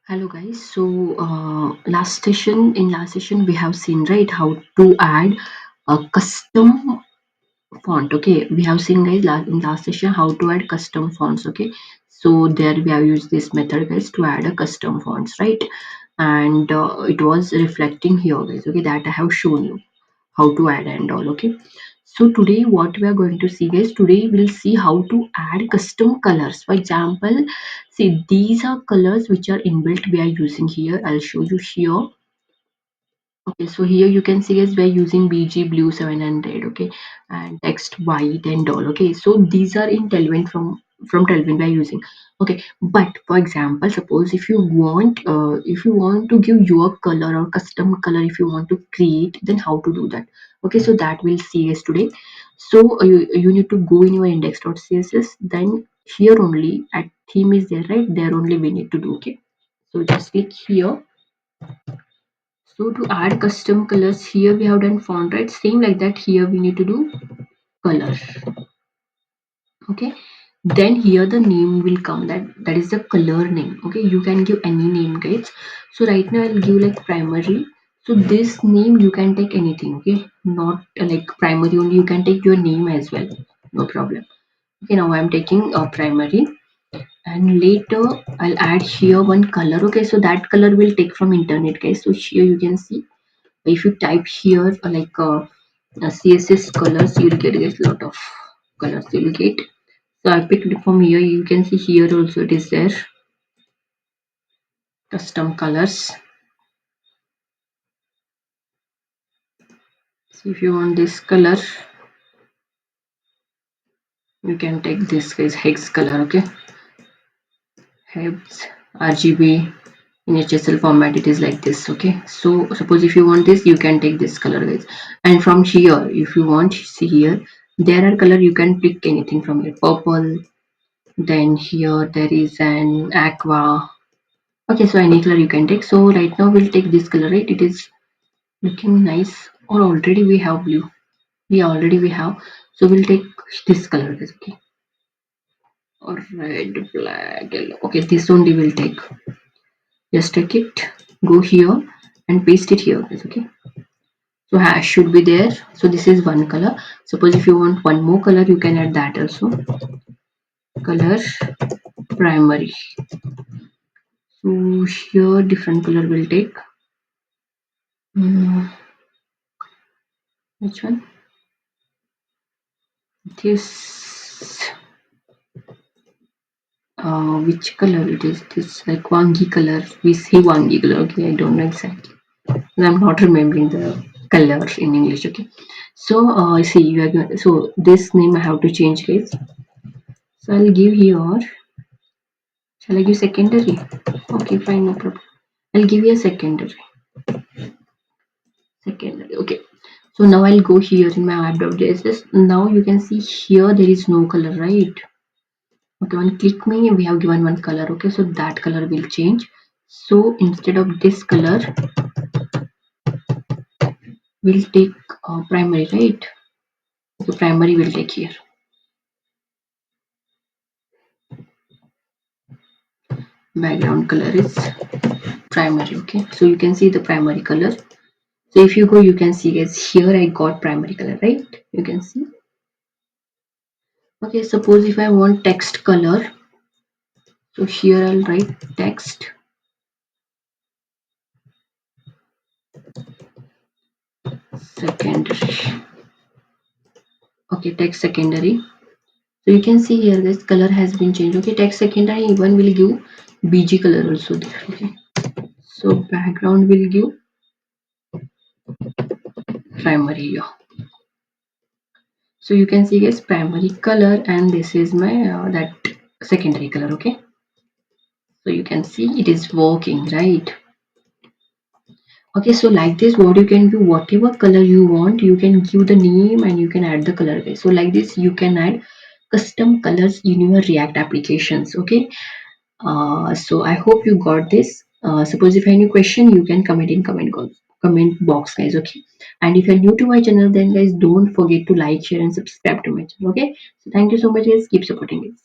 Hello guys. So last session we have seen right how to add a custom font. Okay, we have seen guys in last session how to add custom fonts. Okay, so there we have used this method guys to add a custom fonts, right? And it was reflecting here guys. Okay, that I have shown you how to add and all. Okay, so today what we are going to see guys, today we'll see how to add custom colors. For example, see, these are colors which are inbuilt we are using here. I'll show you here. Okay, so here you can see as we're using BG blue 700, okay, and text white and all. Okay, so these are in Tailwind from Tailwind we're using. Okay, but for example, suppose if you want to give your color or custom color, if you want to create, then how to do that? Okay, so that we'll see as today. So you need to go in your index.css, then here only at theme is there, right? There only we need to do. Okay, so just click here. So to add custom colors, here we have done font, right? Same like that, here we need to do color. Okay. Then here the name will come, that is the color name. Okay, you can give any name guys. So right now I'll give like primary. So this name you can take anything, okay? Not like primary only, you can take your name as well. No problem. Okay, now I'm taking a primary and later I'll add here one color. Okay, so that color will take from internet guys. So here you can see if you type here CSS colors, you'll get a lot of colors you'll get. So I picked it from here. You can see here also it is there, custom colors. So if you want this color, you can take this is hex color. Okay, hex RGB in HSL format it is like this. Okay, so suppose if you want this, you can take this color guys, and from here if you want, see here there are color, you can pick anything from here, purple. Then here there is an aqua. Okay, so any color you can take. So right now we'll take this color, right? It is looking nice. Or already we have blue. Yeah, already we have. So we'll take this color, guys. Okay. Or red, black, yellow. Okay, this only we'll take. Just take it, go here and paste it here, guys. Okay. So hash should be there. So this is one color. Suppose if you want one more color, you can add that also. Color primary. So here different color will take. Which one? This which color it is? This like wangi color. We say wangi color. Okay, I don't know exactly. I'm not remembering the color in English. Okay, so see you are going. So this name I have to change, guys. So I'll give here. Shall I give secondary? Okay, fine, no problem. I'll give you a secondary. Secondary. Okay. So now I'll go here in my app.js. Now you can see here there is no color, right? Okay, on click me, we have given one color. Okay, so that color will change. So instead of this color, we'll take primary, right? So primary will take here. Background color is primary. Okay, so you can see the primary color. So if you go, you can see guys here I got primary color, right? You can see. Okay, suppose if I want text color, so here I'll write text secondary. Okay, text secondary. So you can see here this color has been changed. Okay, text secondary even will give BG color also there. Okay, so background will give primary. Yeah. So you can see guys primary color and this is my that secondary color. Okay, so you can see it is working, right? Okay, so like this, what you can do, whatever color you want, you can give the name and you can add the color. Okay, so like this, you can add custom colors in your React applications. Okay, so I hope you got this. Suppose if any question, you can comment in comment box, guys. Okay, and if you're new to my channel, then guys don't forget to like, share, and subscribe to my channel. Okay, so thank you so much, guys. Keep supporting it.